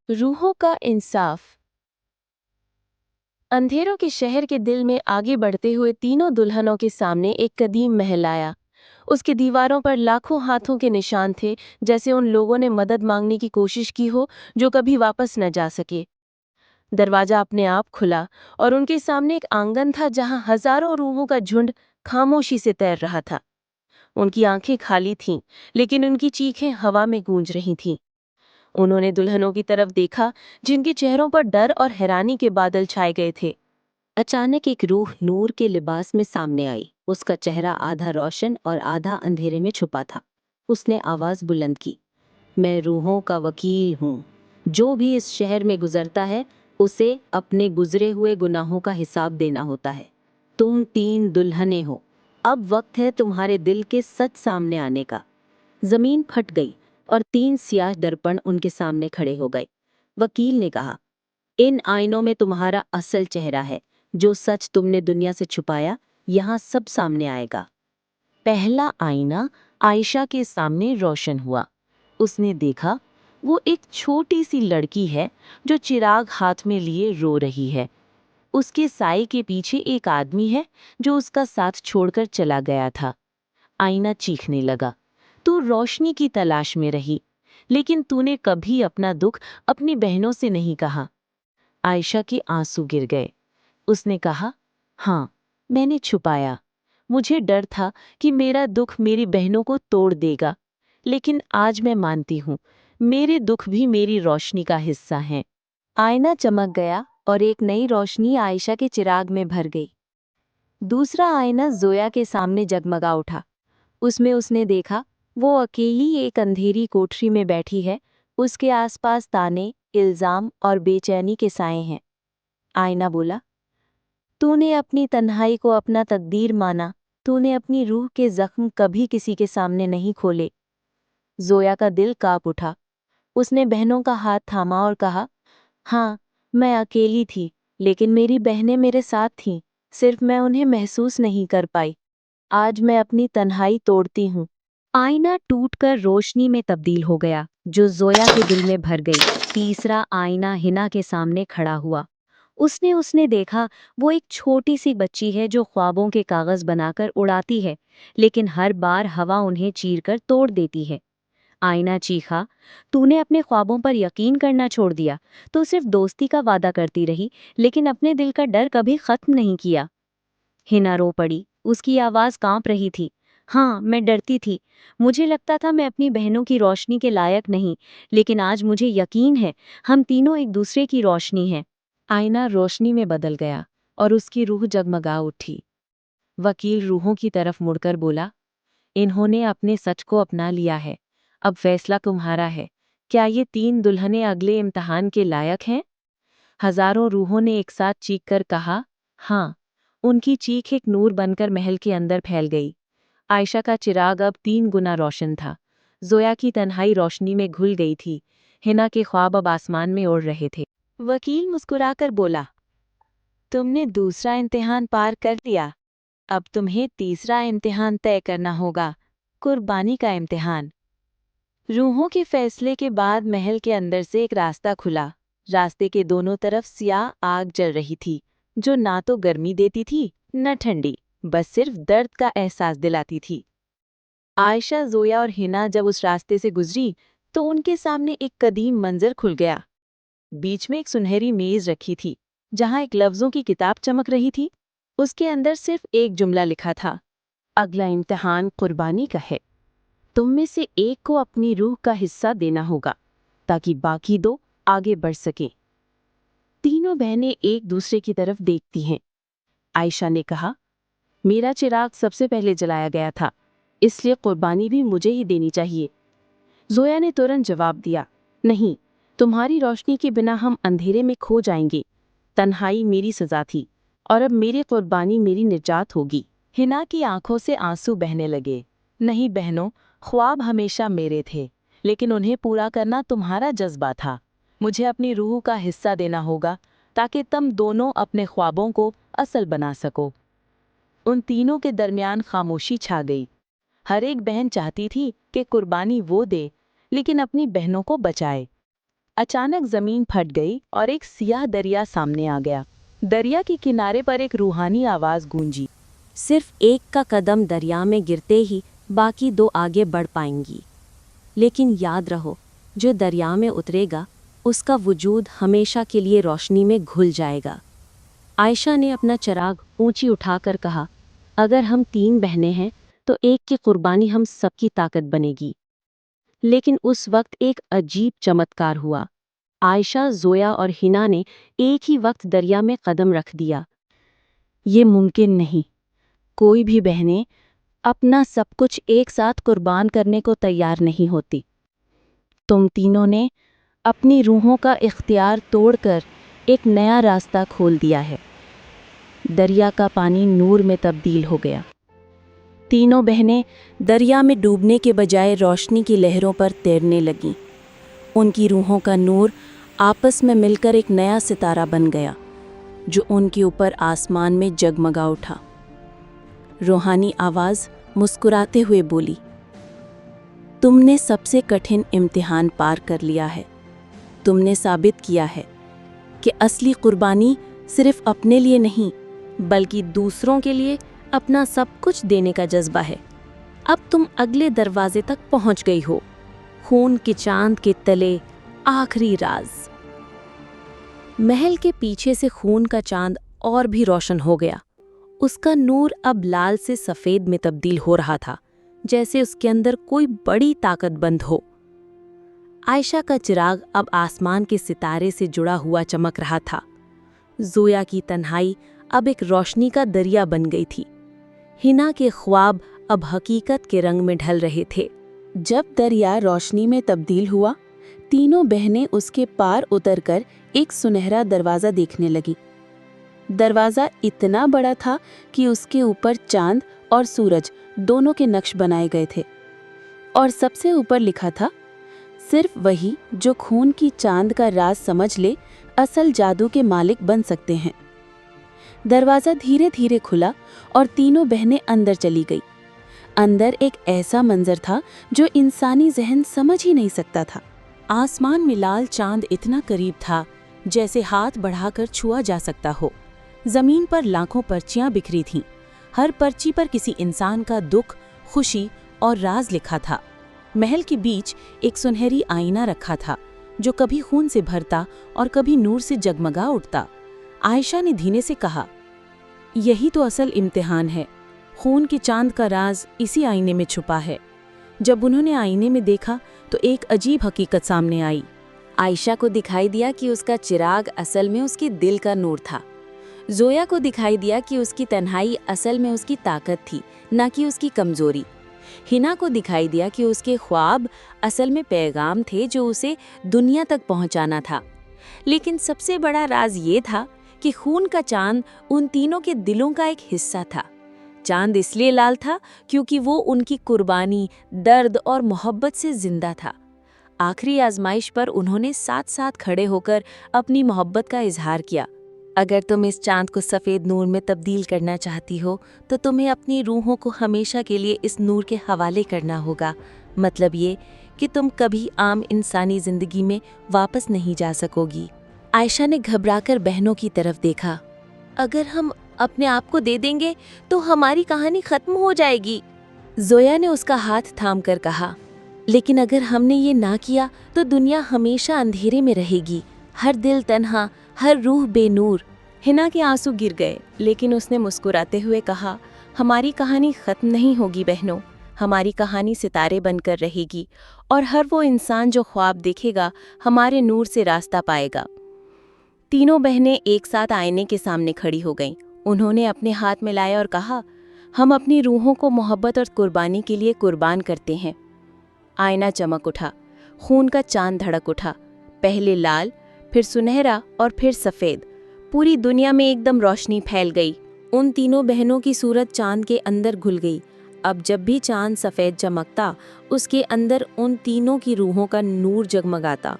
रूहों का इंसाफ। अंधेरों के शहर के दिल में आगे बढ़ते हुए तीनों दुल्हनों के सामने एक कदीम महल आया। उसकी दीवारों पर लाखों हाथों के निशान थे, जैसे उन लोगों ने मदद मांगने की कोशिश की हो जो कभी वापस न जा सके। दरवाजा अपने आप खुला और उनके सामने एक आंगन था जहां हजारों रूहों का झुंड खामोशी से तैर रहा था। उनकी आंखें खाली थीं, लेकिन उनकी चीखें हवा में गूंज रही थीं। उन्होंने दुल्हनों की तरफ देखा, जिनके चेहरों पर डर और हैरानी के बादल छाए गए थे। अचानक एक रूह नूर के लिबास में सामने आई। उसका चेहरा आधा रोशन और आधा अंधेरे में छुपा था। उसने आवाज बुलंद की, मैं रूहों का वकील हूँ। जो भी इस शहर में गुजरता है उसे अपने गुजरे हुए गुनाहों का हिसाब देना होता है। तुम तीन दुल्हनें हो। अब वक्त है तुम्हारे दिल के सच सामने आने का। जमीन फट गई और तीन सियाह दर्पण उनके सामने खड़े हो गए। वकील ने कहा, इन आईनों में तुम्हारा असल चेहरा है। जो सच तुमने दुनिया से छुपाया, यहाँ सब सामने आएगा। पहला आईना आयशा के सामने रोशन हुआ। उसने देखा, वो एक छोटी सी लड़की है जो चिराग हाथ में लिए रो रही है। उसके साए के पीछे एक आदमी है जो उसका साथ छोड़कर चला गया था। आईना चीखने लगा, तू रोशनी की तलाश में रही, लेकिन तूने कभी अपना दुख अपनी बहनों से नहीं कहा। आयशा के आंसू गिर गए। उसने कहा, हाँ, मैंने छुपाया। मुझे डर था कि मेरा दुख मेरी बहनों को तोड़ देगा, लेकिन आज मैं मानती हूँ, मेरे दुख भी मेरी रोशनी का हिस्सा हैं। आईना चमक गया और एक नई रोशनी आयशा के चिराग में भर गई। दूसरा आईना जोया के सामने जगमगा उठा। उसमें उसने देखा, वो अकेली एक अंधेरी कोठरी में बैठी है। उसके आसपास ताने, इल्जाम और बेचैनी के साए हैं। आईना बोला, तूने अपनी तन्हाई को अपना तकदीर माना। तूने अपनी रूह के जख्म कभी किसी के सामने नहीं खोले। जोया का दिल कांप उठा। उसने बहनों का हाथ थामा और कहा, हाँ, मैं अकेली थी, लेकिन मेरी बहनें मेरे साथ थीं। सिर्फ मैं उन्हें महसूस नहीं कर पाई। आज मैं अपनी तन्हाई तोड़ती हूँ। आईना टूटकर रोशनी में तब्दील हो गया, जो जोया के दिल में भर गई। तीसरा आईना हिना के सामने खड़ा हुआ। उसने देखा, वो एक छोटी सी बच्ची है जो ख्वाबों के कागज बनाकर उड़ाती है, लेकिन हर बार हवा उन्हें चीरकर तोड़ देती है। आईना चीखा, तूने अपने ख्वाबों पर यकीन करना छोड़ दिया। तो सिर्फ दोस्ती का वादा करती रही, लेकिन अपने दिल का डर कभी खत्म नहीं किया। हिना रो पड़ी। उसकी आवाज कांप रही थी। हाँ, मैं डरती थी। मुझे लगता था मैं अपनी बहनों की रोशनी के लायक नहीं, लेकिन आज मुझे यकीन है, हम तीनों एक दूसरे की रोशनी हैं। आईना रोशनी में बदल गया और उसकी रूह जगमगा उठी। वकील रूहों की तरफ मुड़कर बोला, इन्होंने अपने सच को अपना लिया है। अब फैसला तुम्हारा है। क्या ये तीन दुल्हनें अगले इम्तिहान के लायक हैं? हजारों रूहों ने एक साथ चीख कर कहा, हाँ। उनकी चीख एक नूर बनकर महल के अंदर फैल गई। आयशा का चिराग अब 3 गुना रोशन था। जोया की तन्हाई रोशनी में घुल गई थी। हिना के ख्वाब अब आसमान में उड़ रहे थे। वकील मुस्कुराकर बोला, तुमने दूसरा इम्तिहान पार कर लिया। अब तुम्हें तीसरा इम्तिहान तय करना होगा, कुर्बानी का इम्तिहान। रूहों के फैसले के बाद महल के अंदर से एक रास्ता खुला। रास्ते के दोनों तरफ सियाह आग जल रही थी, जो ना तो गर्मी देती थी न ठंडी, बस सिर्फ दर्द का एहसास दिलाती थी। आयशा, जोया और हिना जब उस रास्ते से गुजरी तो उनके सामने एक कदीम मंजर खुल गया। बीच में एक सुनहरी मेज रखी थी, जहां एक लफ्जों की किताब चमक रही थी। उसके अंदर सिर्फ एक जुमला लिखा था, अगला इम्तिहान कुर्बानी का है। तुम में से एक को अपनी रूह का हिस्सा देना होगा, ताकि बाकी दो आगे बढ़ सकें। तीनों बहनें एक दूसरे की तरफ देखती हैं। आयशा ने कहा, मेरा चिराग सबसे पहले जलाया गया था, इसलिए कुर्बानी भी मुझे ही देनी चाहिए। जोया ने तुरंत जवाब दिया, नहीं, तुम्हारी रोशनी के बिना हम अंधेरे में खो जाएंगे। तन्हाई मेरी सजा थी और अब मेरी कुर्बानी मेरी निजात होगी। हिना की आंखों से आंसू बहने लगे। नहीं बहनों, ख्वाब हमेशा मेरे थे, लेकिन उन्हें पूरा करना तुम्हारा जज्बा था। मुझे अपनी रूह का हिस्सा देना होगा, ताकि तुम दोनों अपने ख्वाबों को असल बना सको। उन तीनों के दरमियान खामोशी छा गई। हर एक बहन चाहती थी कि कुर्बानी वो दे, लेकिन अपनी बहनों को बचाए। अचानक जमीन फट गई और एक सियाह दरिया सामने आ गया। दरिया के किनारे पर एक रूहानी आवाज गूंजी। सिर्फ एक का कदम दरिया में गिरते ही बाकी दो आगे बढ़ पाएंगी। लेकिन याद रहो, जो दरिया में उतरेगा उसका वजूद हमेशा के लिए रोशनी में घुल जाएगा। आयशा ने अपना चिराग ऊंची उठाकर कहा, अगर हम 3 बहनें हैं तो एक की कुर्बानी हम सबकी ताकत बनेगी। लेकिन उस वक्त एक अजीब चमत्कार हुआ। आयशा, जोया और हिना ने एक ही वक्त दरिया में कदम रख दिया। ये मुमकिन नहीं। कोई भी बहनें अपना सब कुछ एक साथ कुर्बान करने को तैयार नहीं होती। तुम तीनों ने अपनी रूहों का इख्तियार तोड़कर एक नया रास्ता खोल दिया है। दरिया का पानी नूर में तब्दील हो गया। तीनों बहनें दरिया में डूबने के बजाय रोशनी की लहरों पर तैरने लगीं। उनकी रूहों का नूर आपस में मिलकर एक नया सितारा बन गया, जो उनके ऊपर आसमान में जगमगा उठा। रूहानी आवाज़ मुस्कुराते हुए बोली, तुमने सबसे कठिन इम्तिहान पार कर लिया है। तुमने साबित किया है कि असली कुर्बानी सिर्फ अपने लिए नहीं, बल्कि दूसरों के लिए अपना सब कुछ देने का जज्बा है। अब तुम अगले दरवाजे तक पहुंच गई हो। खून के चांद के तले आखिरी राज। महल के पीछे से खून का चांद और भी रोशन हो गया। उसका नूर अब लाल से सफ़ेद में तब्दील हो रहा था, जैसे उसके अंदर कोई बड़ी ताकत बंद हो। आयशा का चिराग अब आसमान के सितारे से जुड़ा हुआ चमक रहा था। जोया की तन्हाई अब एक रोशनी का दरिया बन गई थी। हिना के ख्वाब अब हकीकत के रंग में ढल रहे थे। जब दरिया रोशनी में तब्दील हुआ, तीनों बहनें उसके पार उतरकर एक सुनहरा दरवाज़ा देखने लगी। दरवाज़ा इतना बड़ा था कि उसके ऊपर चांद और सूरज दोनों के नक्श बनाए गए थे, और सबसे ऊपर लिखा था, सिर्फ वही जो खून की चांद का राज समझ ले असल जादू के मालिक बन सकते हैं। दरवाज़ा धीरे धीरे खुला और तीनों बहनें अंदर चली गई। अंदर एक ऐसा मंजर था जो इंसानी जहन समझ ही नहीं सकता था। आसमान में लाल चांद इतना करीब था जैसे हाथ बढ़ाकर छुआ जा सकता हो। जमीन पर लाखों पर्चियां बिखरी थीं। हर पर्ची पर किसी इंसान का दुख, खुशी और राज लिखा था। महल के बीच एक सुनहरी आईना रखा था, जो कभी खून से भरता और कभी नूर से जगमगा उठता। आयशा ने धीरे से कहा, यही तो असल इम्तिहान है। खून के चांद का राज इसी आईने में छुपा है। जब उन्होंने आईने में देखा तो एक अजीब हकीकत सामने आई। आयशा को दिखाई दिया कि उसका चिराग असल में उसके दिल का नूर था। जोया को दिखाई दिया कि उसकी तन्हाई असल में उसकी ताकत थी, न कि उसकी कमजोरी। हिना को दिखाई दिया कि उसके ख्वाब असल में पैगाम थे जो उसे दुनिया तक पहुंचाना था। लेकिन सबसे बड़ा राज ये था कि खून का चांद उन तीनों के दिलों का एक हिस्सा था। चांद इसलिए लाल था क्योंकि वो उनकी कुर्बानी, दर्द और मोहब्बत से जिंदा था। आखिरी आजमाइश पर उन्होंने साथ साथ खड़े होकर अपनी मोहब्बत का इजहार किया। अगर तुम इस चांद को सफ़ेद नूर में तब्दील करना चाहती हो तो तुम्हें अपनी रूहों को हमेशा के लिए इस नूर के हवाले करना होगा। मतलब ये कि तुम कभी आम इंसानी ज़िंदगी में वापस नहीं जा सकोगी। आयशा ने घबराकर बहनों की तरफ देखा। अगर हम अपने आप को दे देंगे तो हमारी कहानी ख़त्म हो जाएगी। जोया ने उसका हाथ थाम कर कहा, लेकिन अगर हमने ये ना किया तो दुनिया हमेशा अंधेरे में रहेगी। हर दिल तन्हा, हर रूह बेनूर। हिना के आंसू गिर गए, लेकिन उसने मुस्कुराते हुए कहा, हमारी कहानी ख़त्म नहीं होगी बहनों। हमारी कहानी सितारे बनकर रहेगी, और हर वो इंसान जो ख्वाब देखेगा हमारे नूर से रास्ता पाएगा। तीनों बहनें एक साथ आईने के सामने खड़ी हो गईं। उन्होंने अपने हाथ मिलाए और कहा, हम अपनी रूहों को मोहब्बत और कुर्बानी के लिए कुर्बान करते हैं। आईना चमक उठा, खून का चांद धड़क उठा, पहले लाल, फिर सुनहरा और फिर सफ़ेद। पूरी दुनिया में एकदम रोशनी फैल गई। उन तीनों बहनों की सूरत चांद के अंदर घुल गई। अब जब भी चांद सफ़ेद चमकता, उसके अंदर उन तीनों की रूहों का नूर जगमगाता।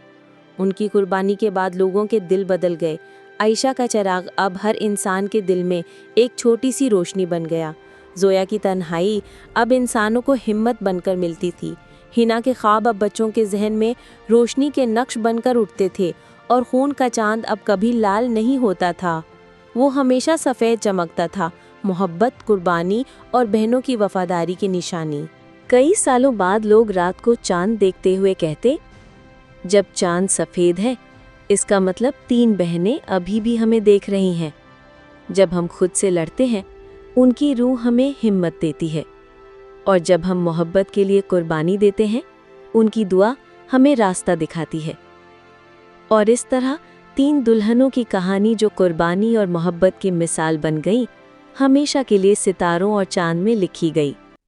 उनकी कुर्बानी के बाद लोगों के दिल बदल गए। आयशा का चिराग अब हर इंसान के दिल में एक छोटी सी रोशनी बन गया। जोया की तन्हाई अब इंसानों को हिम्मत बनकर मिलती थी। हिना के ख्वाब अब बच्चों के जहन में रोशनी के नक्श बनकर उठते थे और खून का चांद अब कभी लाल नहीं होता था। वो हमेशा सफ़ेद चमकता था, मोहब्बत, कुर्बानी और बहनों की वफादारी की निशानी। कई सालों बाद लोग रात को चांद देखते हुए कहते, जब चांद सफ़ेद है इसका मतलब 3 बहनें अभी भी हमें देख रही हैं। जब हम खुद से लड़ते हैं उनकी रूह हमें हिम्मत देती है, और जब हम मोहब्बत के लिए कुर्बानी देते हैं उनकी दुआ हमें रास्ता दिखाती है। और इस तरह 3 दुल्हनों की कहानी जो कुर्बानी और मोहब्बत की मिसाल बन गई, हमेशा के लिए सितारों और चांद में लिखी गई।